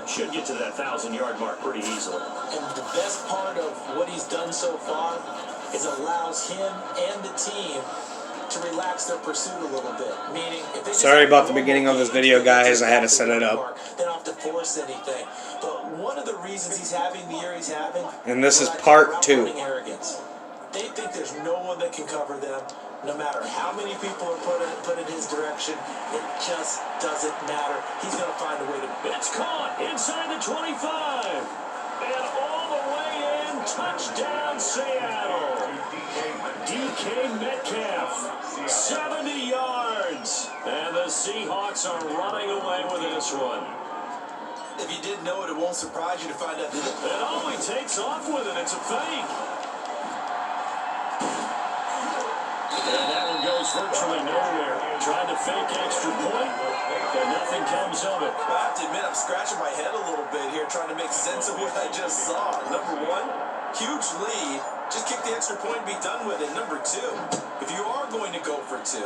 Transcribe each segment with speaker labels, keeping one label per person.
Speaker 1: Should get to that 1,000-yard mark pretty easily.
Speaker 2: And the best part of what he's done so far is allows him and the team to relax their pursuit a little bit. Meaning, if they
Speaker 3: sorry about the beginning of this video, guys. I had to set it up.
Speaker 2: They don't have to force anything. But one of the reasons he's having the year he's having,
Speaker 3: and this is part 2.
Speaker 2: Arrogance. They think there's no one that can cover them. No matter how many people are put in his direction, it just doesn't matter. He's going to find a way to.
Speaker 1: It's caught inside the 25. And all the way in, touchdown Seattle. DK Metcalf, 70 yards. And the Seahawks are running away with this one.
Speaker 2: If you didn't know it, it won't surprise you to find out that
Speaker 1: it only takes off with it. It's a fake. And that one goes virtually nowhere. Trying to fake extra point, and nothing comes of it.
Speaker 2: I have to admit, I'm scratching my head a little bit here, trying to make sense of what I just saw. Number one, huge lead. Just kick the extra point and be done with it. Number two, if you are going to go for 2,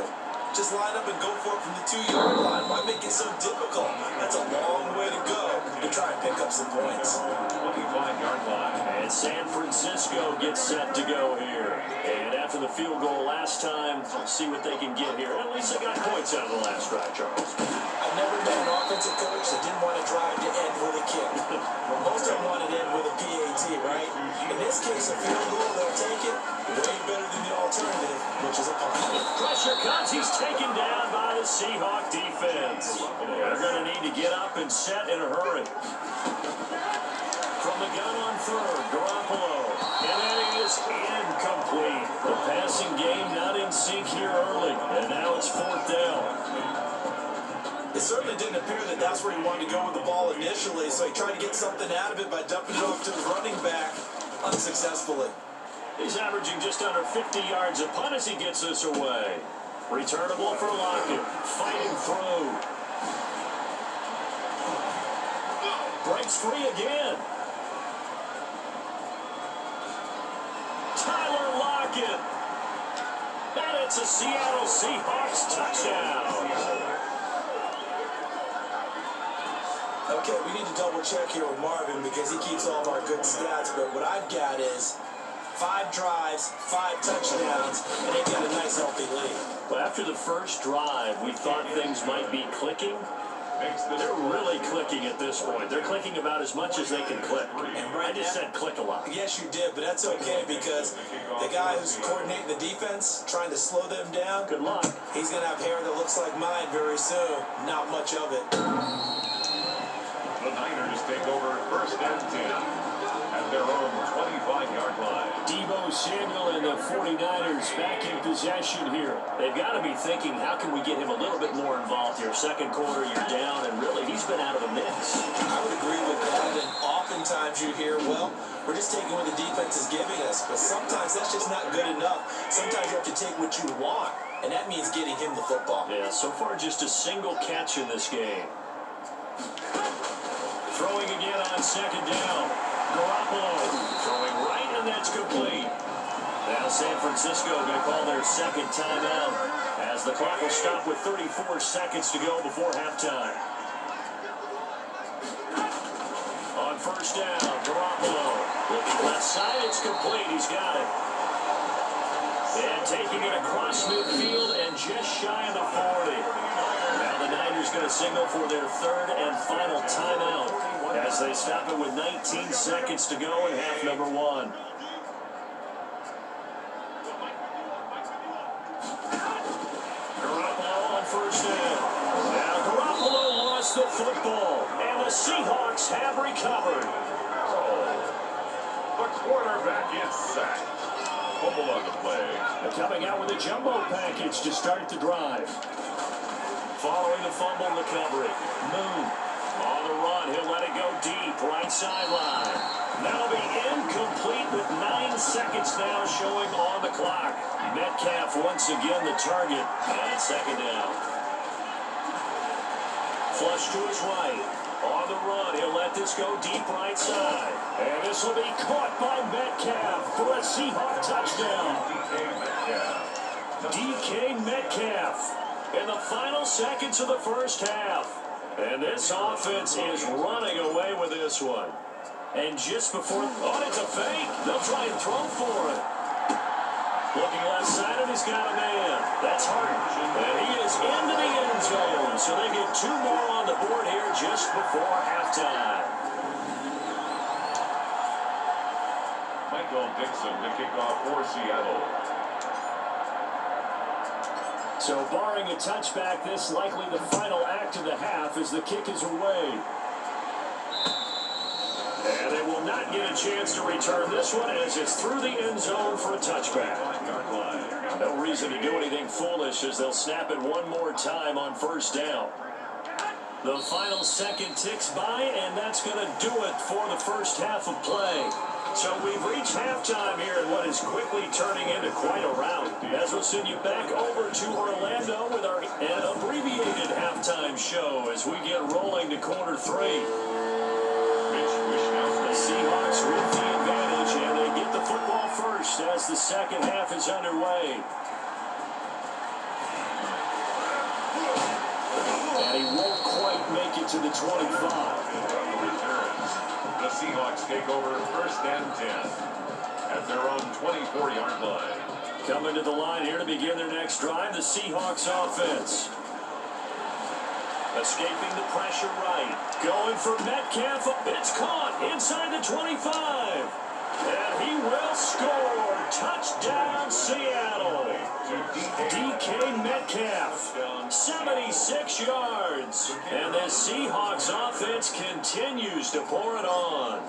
Speaker 2: just line up and go for it from the 2-yard line. Why make it so difficult? That's a long way to go to try and pick up some points.
Speaker 1: 25-yard line. And San Francisco gets set to go here. And after the field goal last time, we'll see what they can get here. At least they got points out of the last drive, Charles.
Speaker 2: I've never met an offensive coach that didn't want to drive to end with a kick. Most of them wanted to end with a PAT, right? In this case, a field goal, they'll take it way better than the alternative, which is a punt.
Speaker 1: Pressure comes. He's taken down by the Seahawk defense. They're going to need to get up and set in a hurry. From the gun on third, Garoppolo. And that is incomplete. The passing game not in sync here early. And now it's 4th down.
Speaker 2: It certainly didn't appear that that's where he wanted to go with the ball initially, so he tried to get something out of it by dumping it off to his running back unsuccessfully.
Speaker 1: He's averaging just under 50 yards a punt as he gets this away. Returnable for Lockett. Fighting through. Breaks free again. Tyler Lockett. And it's a Seattle Seahawks touchdown.
Speaker 2: Okay, we need to double check here with Marvin because he keeps all of our good stats, but what I've got is 5 drives, 5 touchdowns, and they've got a nice healthy lead.
Speaker 1: Well, after the first drive, we thought things might be clicking. They're really clicking at this point. They're clicking about as much as they can click. And I just said click a lot.
Speaker 2: Yes, you did, but that's okay because the guy who's coordinating the defense, trying to slow them down,
Speaker 1: good luck.
Speaker 2: He's going to have hair that looks like mine very soon. Not much of it.
Speaker 4: The Niners take over 1st and 10 at their own 25-yard line.
Speaker 1: Deebo Samuel and the 49ers back in possession here. They've got to be thinking, how can we get him a little bit more involved here? Second quarter, you're down, and really, he's been out of the mix.
Speaker 2: I would agree with that, and oftentimes you hear, well, we're just taking what the defense is giving us, but sometimes that's just not good enough. Sometimes you have to take what you want, and that means getting him the football.
Speaker 1: Yeah, so far just a single catch in this game. Throwing again on 2nd down. Garoppolo throwing right, and that's complete. Now San Francisco going to call their 2nd timeout as the clock will stop with 34 seconds to go before halftime. On 1st down, Garoppolo looking left side, it's complete. He's got it. And taking it across midfield and just shy of the 40. Now the Niners going to signal for their 3rd and final timeout as they stop it with 19 seconds to go in half number 1. Garoppolo on 1st down. Now Garoppolo lost the football, and the Seahawks have recovered.
Speaker 4: The quarterback is sacked. Fumble on the play.
Speaker 1: They're coming out with a jumbo package to start the drive. Following the fumble recovery, Moon on the run. He'll let it go deep, right sideline. That'll be incomplete with 9 seconds now showing on the clock. Metcalf once again the target, and 2nd down. Flush to his right. On the run, he'll let this go deep right side. And this will be caught by Metcalf for a Seahawk touchdown. DK Metcalf in the final seconds of the first half. And this offense is running away with this one. And just before, it's a fake. They'll try and throw for it. Looking left side, and he's got a man. That's Hart. And he is into the end zone. So they get 2 more on the board here just before halftime.
Speaker 4: Michael Dixon to kick off for Seattle.
Speaker 1: So barring a touchback, this likely the final act of the half as the kick is away. And they will not get a chance to return this one as it's through the end zone for a touchback. No reason to do anything foolish as they'll snap it one more time on first down. The final second ticks by, and that's going to do it for the first half of play. So we've reached halftime here in what is quickly turning into quite a rout. As we'll send you back over to Orlando with our abbreviated halftime show as we get rolling to quarter 3. The Seahawks with the advantage, and they get the football first as the second half is underway. And he won't quite make it to the 25.
Speaker 4: The Seahawks take over first and 10 at their own 24-yard line.
Speaker 1: Coming to the line here to begin their next drive, the Seahawks offense. Escaping the pressure right. Going for Metcalf. It's caught inside the 25. And he will score. Touchdown, Seattle. DK Metcalf. 76 yards. And the Seahawks offense continues to pour it on.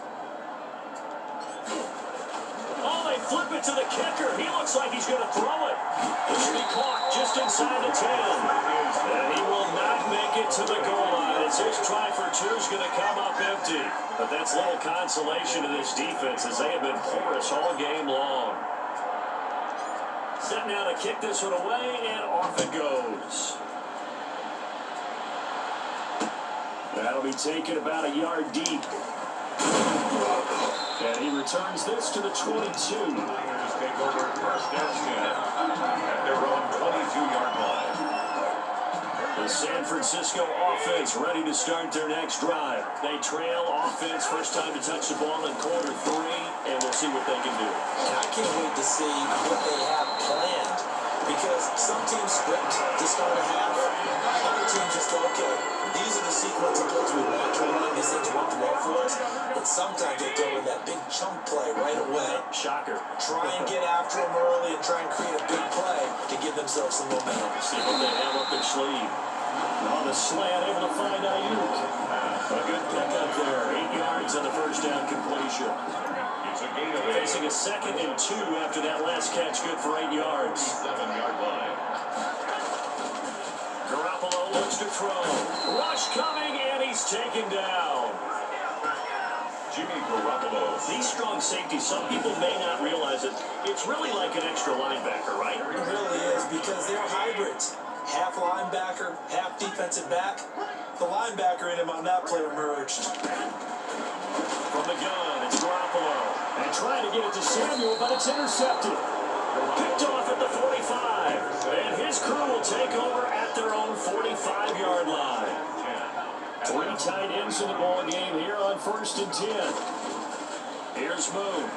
Speaker 1: Oh, they flip it to the kicker. He looks like he's going to throw it. It should be caught just inside the 10. And he will not make it to the goal line. As his try for 2 is going to come up empty. But that's little consolation to this defense as they have been porous all game long. Set now to kick this one away, and off it goes. That'll be taken about a yard deep. And he returns this to the 22.
Speaker 4: Niners take over first and 10 at their own 22-yard line.
Speaker 1: The San Francisco offense ready to start their next drive. They trail offense, first time to touch the ball in quarter 3, and we'll see what they can do.
Speaker 2: And I can't wait to see what they have planned, because some teams script to start a half, other teams just go, okay, these are the sequence of plays we want to run, these things work well for us, but sometimes they throw in that big chunk play right away.
Speaker 1: Shocker.
Speaker 2: Try and get after them early and try and create a big play to give themselves some momentum.
Speaker 1: See what they have up their sleeve. On the slant, able to find Ayuk. A good pickup there. 8 yards on the first down completion.
Speaker 4: It's a gain of 8.
Speaker 1: Facing a 2nd and 2 after that last catch, good for 8 yards.
Speaker 4: 7-yard line.
Speaker 1: Garoppolo looks to throw. Rush coming, and he's taken down.
Speaker 4: Jimmy Garoppolo.
Speaker 1: These strong safeties, some people may not realize it. It's really like an extra linebacker, right?
Speaker 2: It really is, because they're hybrids. Half linebacker, half defensive back. The linebacker in him on that play emerged.
Speaker 1: From the gun, it's Garoppolo. And trying to get it to Samuel, but it's intercepted. Picked off at the 45. And his crew will take over at their own 45-yard line. 3 tight ends in the ball game here on first and 10. Here's Moon.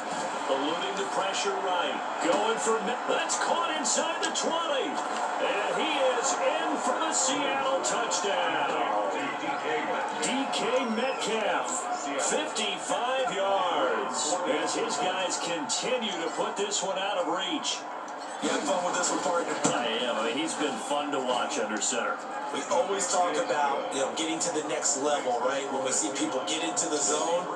Speaker 1: Eluding the pressure right. Going for that's caught inside the 20. And he is in for the Seattle touchdown. DK Metcalf, 55 yards. As his guys continue to put this one out of reach.
Speaker 2: You have fun with this one, partner?
Speaker 1: I am. I mean, he's been fun to watch under center.
Speaker 2: We always talk about, getting to the next level, right? When we see people get into the zone.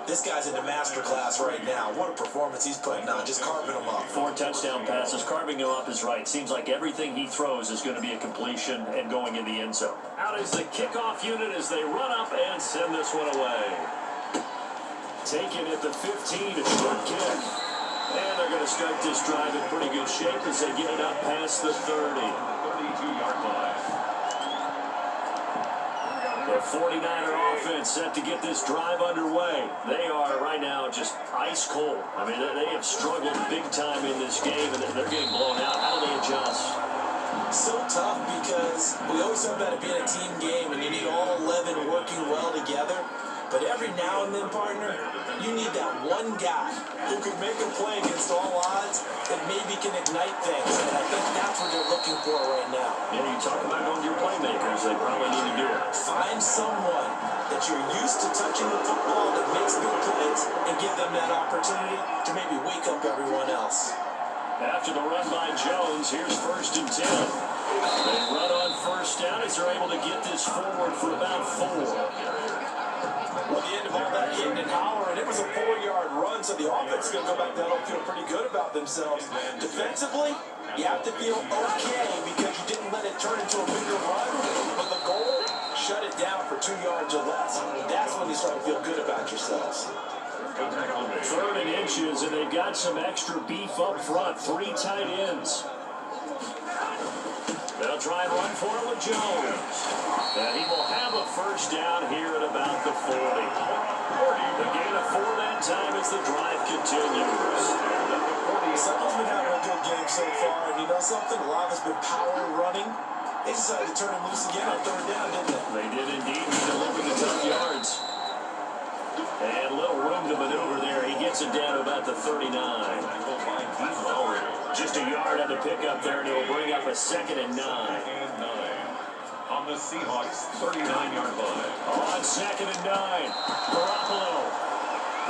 Speaker 2: This guy's in the master class right now. What a performance he's putting on, just carving them up.
Speaker 1: 4 touchdown passes. Carving him up is right. Seems like everything he throws is going to be a completion and going in the end zone. Out is the kickoff unit as they run up and send this one away. Taken at the 15, a short kick. And they're going to start this drive in pretty good shape as they get it up past the 30.
Speaker 4: 32-yard line.
Speaker 1: The 49er offense set to get this drive underway. They are right now just ice cold. I mean, they have struggled big time in this game, and they're getting blown out. How do they adjust?
Speaker 2: So tough because we always talk about it being a team game and you need all 11 working well together. But every now and then, partner, you need that one guy who can make a play against all odds that maybe can ignite things. And I think that's what they're looking for right now.
Speaker 1: Yeah, you talk about going to your playmakers. They probably need to do it.
Speaker 2: Find someone that you're used to touching the football that makes big plays and give them that opportunity to maybe wake up everyone else.
Speaker 1: After the run by Jones, here's 1st and 10. They run on 1st down as they're able to get this forward for about 4.
Speaker 2: Well, the end of all that hitting and hollering, it was a 4-yard run, so the offense is going to go back down and feel pretty good about themselves. Defensively, you have to feel okay because you didn't let it turn into a bigger run, but the goal, shut it down for 2 yards or less. That's when you start to feel good about yourselves.
Speaker 1: 3rd and inches, and they've got some extra beef up front. 3 tight ends. They'll try and run for it with Jones. And he will have a 1st down here at about the 40. The gain of 4 that time as the drive continues.
Speaker 2: Someone's been having a good game so far, and you know something? A lot of it's been power running. They decided to turn him loose again on 3rd down, didn't they?
Speaker 1: They did indeed. He delivered the tough yards. And a little room to maneuver there. He gets it down to about the 39. Just a yard on the pickup there, and he'll bring up a 2nd and 9.
Speaker 4: On the Seahawks 39-yard line.
Speaker 1: On 2nd and 9.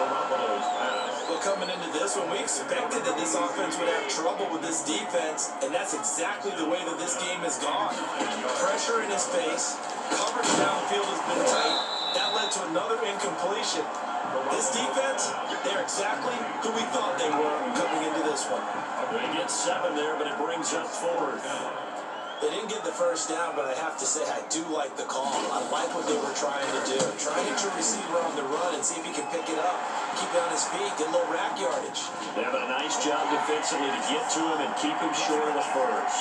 Speaker 4: Garoppolo's pass.
Speaker 2: Well, coming into this one, we expected that this offense would have trouble with this defense, and that's exactly the way that this game has gone. Pressure in his face, coverage downfield has been tight. That led to another incompletion. This defense, they're exactly who we thought they were coming into this one.
Speaker 1: They get 7 there, but it brings up 4th.
Speaker 2: They didn't get the 1st down, but I have to say I do like the call. I like what they were trying to do. Try and hit your receiver on the run and see if he can pick it up, keep it on his feet, get a little rack yardage.
Speaker 1: They're having a nice job defensively to get to him and keep him short of the 1st.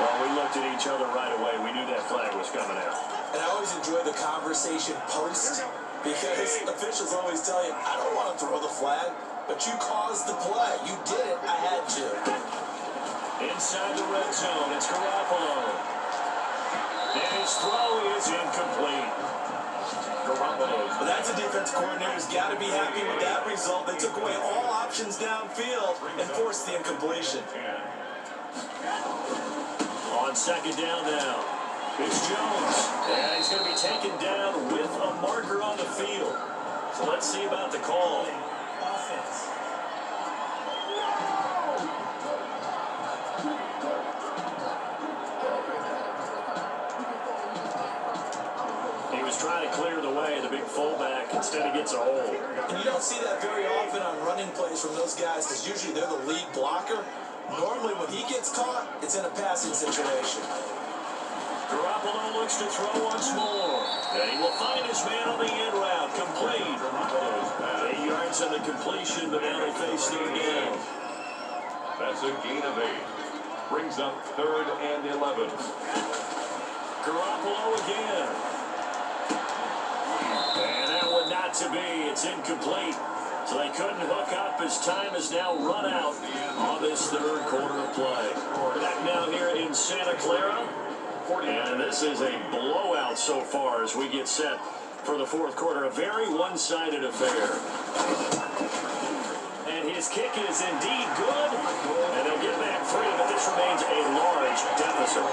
Speaker 1: Well, we looked at each other right away. We knew that flag was coming out.
Speaker 2: And I always enjoy the conversation post because officials always tell you, I don't want to throw the flag, but you caused the play. You did it. I had to.
Speaker 1: Inside the red zone, it's Garoppolo. And his throw is incomplete.
Speaker 2: But that's a defense coordinator's got to be happy with that result. They took away all options downfield and forced the incompletion.
Speaker 1: On 2nd down now, it's Jones. And he's going to be taken down with a marker on the field. So let's see about the call.
Speaker 2: Offense.
Speaker 1: He was trying to clear the way, the big fullback. Instead, he gets a hold.
Speaker 2: And you don't see that very often on running plays from those guys because usually they're the lead blocker. Normally, when he gets caught, it's in a passing situation.
Speaker 1: Garoppolo looks to throw once more. And he will find his man on the end route. Complete. 8 yards on the completion, but now they face 3rd down.
Speaker 4: That's a gain of 8. Brings up 3rd and 11.
Speaker 1: Garoppolo again. And that one not to be. It's incomplete. So they couldn't hook up as time has now run out on this 3rd quarter of play. We're back now here in Santa Clara. And this is a blowout so far as we get set for the 4th quarter. A very one-sided affair. And his kick is indeed good. And they'll get back 3, but this remains a large deficit.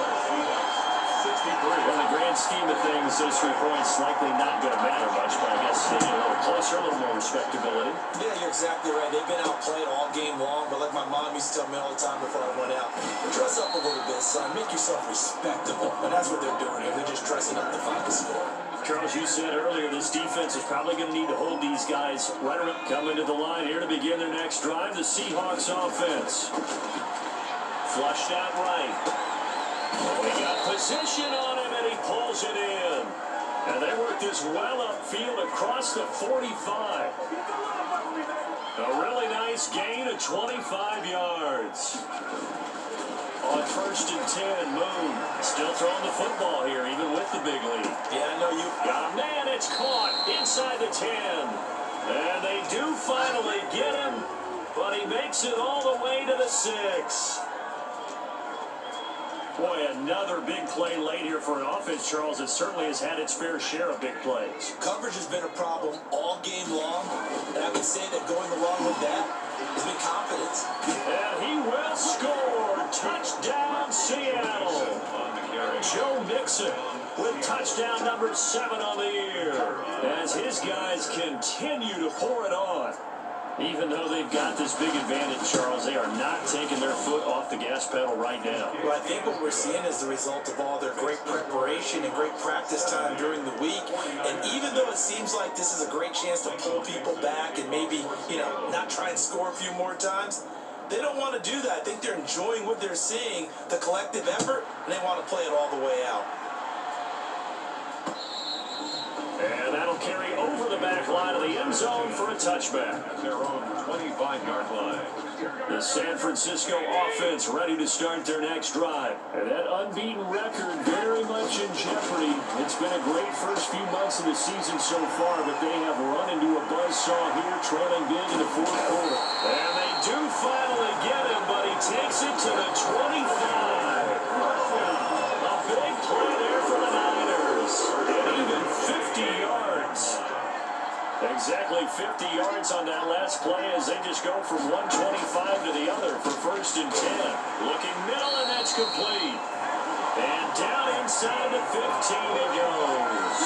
Speaker 1: 63. In the grand scheme of things, those 3 points likely not going to matter much, but I guess they get a little closer, a little more respectability.
Speaker 2: Yeah, you're exactly right. They've been outplayed all game long, but like my mom used to tell me all the time before I went out, dress up a little bit, son. Make yourself respectable. And that's what they're doing here. They're just dressing up to find a score.
Speaker 1: Charles, you said earlier this defense is probably going to need to hold these guys right around. Coming to the line here to begin their next drive, the Seahawks offense. Flushed out right. Oh, he got position on him, and he pulls it in. And they work this well upfield across the 45. A really nice gain of 25 yards. On 1st and 10, Moon still throwing the football here, even with the big lead.
Speaker 2: Yeah, I know you.
Speaker 1: Got a man, it's caught inside the 10. And they do finally get him. but he makes it all the way to the 6. Boy, another big play late here for an offense, Charles. It certainly has had its fair share of big plays.
Speaker 2: Coverage has been a problem all game long, and I would say that going along with that has been confidence.
Speaker 1: And he will score. Touchdown, Seattle. Joe Mixon with touchdown number 7 on the year as his guys continue to pour it on. Even though they've got this big advantage, Charles, they are not taking their foot off the gas pedal right now.
Speaker 2: Well, I think what we're seeing is the result of all their great preparation and great practice time during the week. And even though it seems like this is a great chance to pull people back and maybe, not try and score a few more times, they don't want to do that. I think they're enjoying what they're seeing, the collective effort, and they want to play it all the way out.
Speaker 1: And that'll carry over the back line of the end zone for a touchback.
Speaker 4: At their own 25-yard line.
Speaker 1: The San Francisco offense ready to start their next drive. And that unbeaten record very much in jeopardy. It's been a great first few months of the season so far, but they have run into a buzzsaw here, trailing big in the fourth quarter. And they do finally get him, but he takes it to the 25. A big play there for the Niners. And even 50 yards. Exactly 50 yards on that last play as they just go from 125 to the other for 1st and 10. Looking middle, and that's complete. And down inside the 15 it goes.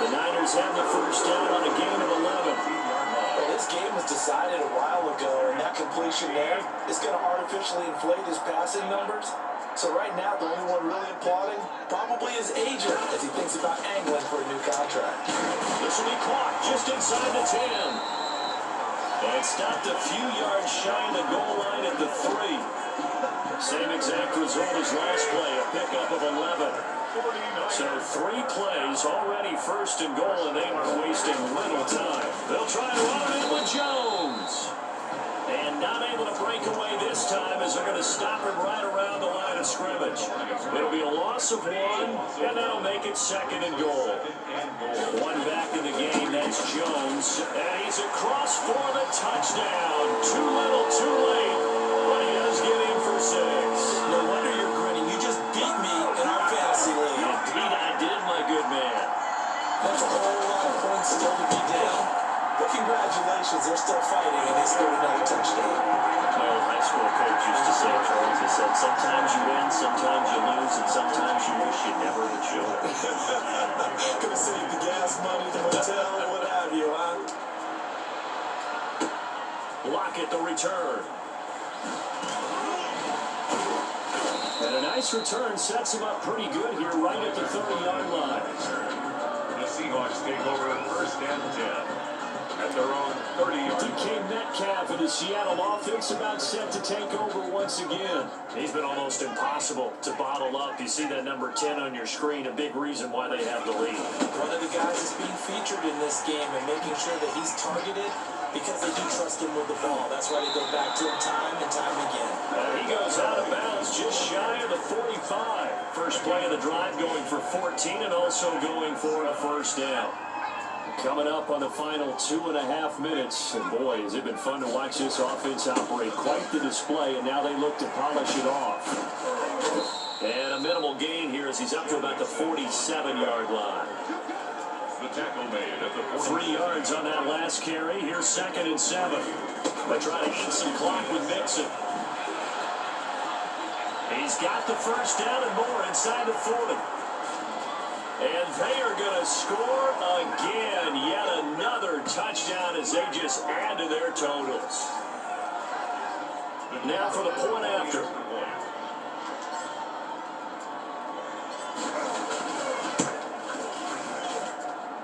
Speaker 1: The Niners have the first down on a gain of 11.
Speaker 2: Well, this game was decided a while ago, and that completion there is going to artificially inflate his passing numbers. So right now, the only one really applauding probably his agent as he thinks about angling for a new contract.
Speaker 1: This will be clocked just inside the 10. And stopped a few yards shy of the goal line at the 3. Same exact result as last play, a pickup of 11. So 3 plays, already 1st and goal, and they are wasting little time. They'll try to run it in with Jones. And not able to break away this time as they're going to stop him right around the line of scrimmage. It'll be a loss of 1, and that'll make it 2nd and goal. 1 back in the game, that's Jones. And he's across for the touchdown. Too little, too late. But he does get in for 6.
Speaker 2: No wonder you're grinning. You just beat me in our fantasy league.
Speaker 1: Indeed I did, my good man.
Speaker 2: That's a whole lot of points still to be down. But congratulations, they're still fighting, and they scored another touchdown.
Speaker 1: My old high school coach used to say, Charles, he said, sometimes you win, sometimes you lose, and sometimes you wish you never had children.
Speaker 2: Could have saved the gas money, the hotel, what have you, huh?
Speaker 1: Lockett the return. And a nice return sets him up pretty good here right at the 30-yard line.
Speaker 4: The Seahawks take over 1st and 10. At their own 30-yard line.
Speaker 1: DK Metcalf and the Seattle offense about set to take over once again. He's been almost impossible to bottle up. You see that number 10 on your screen, a big reason why they have the lead.
Speaker 2: One of the guys is being featured in this game and making sure that he's targeted because they do trust him with the ball. That's why they go back to him time and time again.
Speaker 1: He goes out of bounds just shy of the 45. First play of the drive going for 14 and also going for a 1st down. Coming up on the final 2.5 minutes, and boy, has it been fun to watch this offense operate. Quite the display, and now they look to polish it off. And a minimal gain here as he's up to about the 47-yard line.
Speaker 4: The tackle made at the
Speaker 1: 3 yards on that last carry. Here's 2nd and 7. They try to eat some clock with Mixon. He's got the first down and more inside the 40. And they are going to score again. Yet another touchdown as they just add to their totals. Now for the point after.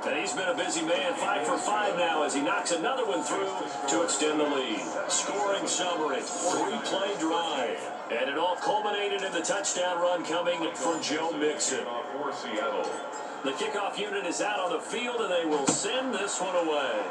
Speaker 1: And he's been a busy man, 5 for 5 now as he knocks another one through to extend the lead. Scoring summary, 3-play drive. And it all culminated in the touchdown run coming from Joe Mixon.
Speaker 4: For Seattle.
Speaker 1: The kickoff unit is out on the field, and they will send this one away.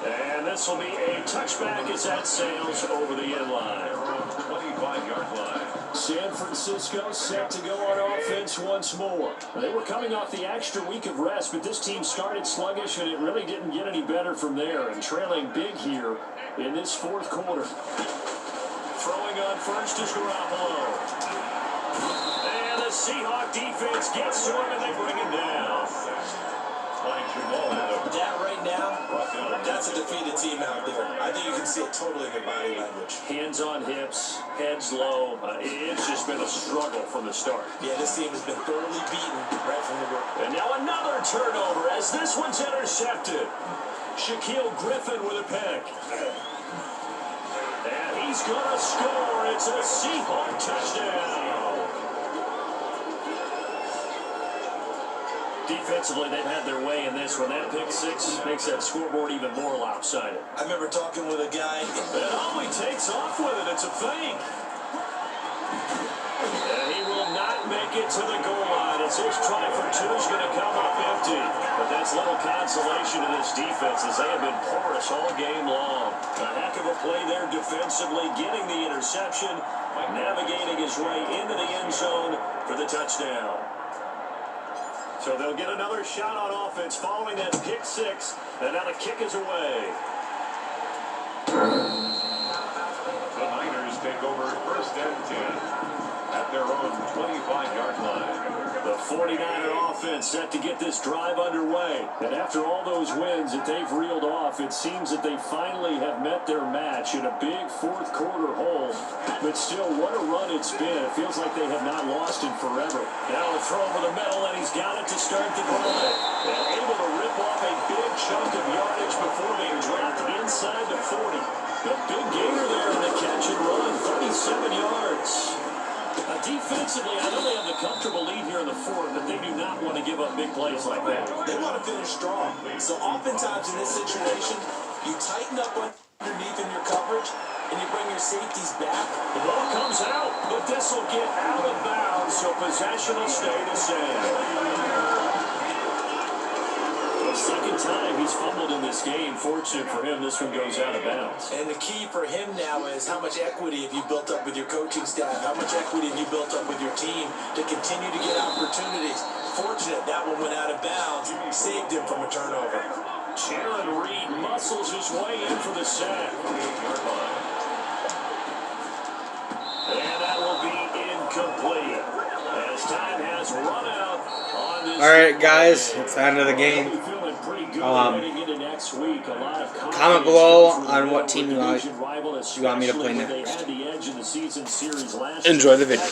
Speaker 1: And this will be a touchback as that sails over the end line.
Speaker 4: 25-yard line.
Speaker 1: San Francisco set to go on offense once more. They were coming off the extra week of rest, but this team started sluggish, and it really didn't get any better from there. And trailing big here in this fourth quarter. Throwing on first is Garoppolo. And the Seahawk defense gets to him, and they bring him down.
Speaker 2: That right now, that's a defeated team out there. I think you can see it totally in their body language.
Speaker 1: Hands on hips, heads low. It's just been a struggle from the start.
Speaker 2: Yeah, this team has been thoroughly beaten right from the word.
Speaker 1: And now another turnover as this one's intercepted. Shaquille Griffin with a pick. And he's going to score. It's a Seahawk touchdown. Defensively, they've had their way in this one. That pick six makes that scoreboard even more lopsided.
Speaker 2: I remember talking with a guy.
Speaker 1: And Ollie takes off with it. It's a fake. And he will not make it to the goal line as his try for two is going to come up empty. But that's little consolation to this defense as they have been porous all game long. A heck of a play there defensively, getting the interception, navigating his way into the end zone for the touchdown. So they'll get another shot on offense following that pick six, and now the kick is away.
Speaker 4: The Niners take over first and 10 at their own 25-yard line.
Speaker 1: The 49er offense set to get this drive underway. And after all those wins that they've reeled off, it seems that they finally have met their match in a big fourth quarter hole. But still, what a run it's been. It feels like they have not lost in forever. Now a throw over the middle, and he's got it to start the drive. And able to rip off a big chunk of yardage before being dropped inside the 40. A big gainer there on the catch and run, 37 yards. Defensively, I know they have the comfortable lead here in the fourth, but they do not want to give up big plays like that.
Speaker 2: They want to finish strong. So oftentimes in this situation, you tighten up underneath in your coverage, and you bring your safeties back.
Speaker 1: The ball comes out, but this will get out of bounds, so possession will stay the same. The second time he's fumbled in this game. Fortunate for him, this one goes out of bounds.
Speaker 2: And the key for him now is how much equity have you built up with your coaching staff? How much equity have you built up with your team to continue to get opportunities? Fortunate that one went out of bounds. Saved him from a turnover.
Speaker 1: Jaron Reed muscles his way in for the sack. And that will be incomplete. As time has run out on this.
Speaker 3: All right, guys, it's the end of the game. Comment below on what team you want me to play next. Enjoy the video.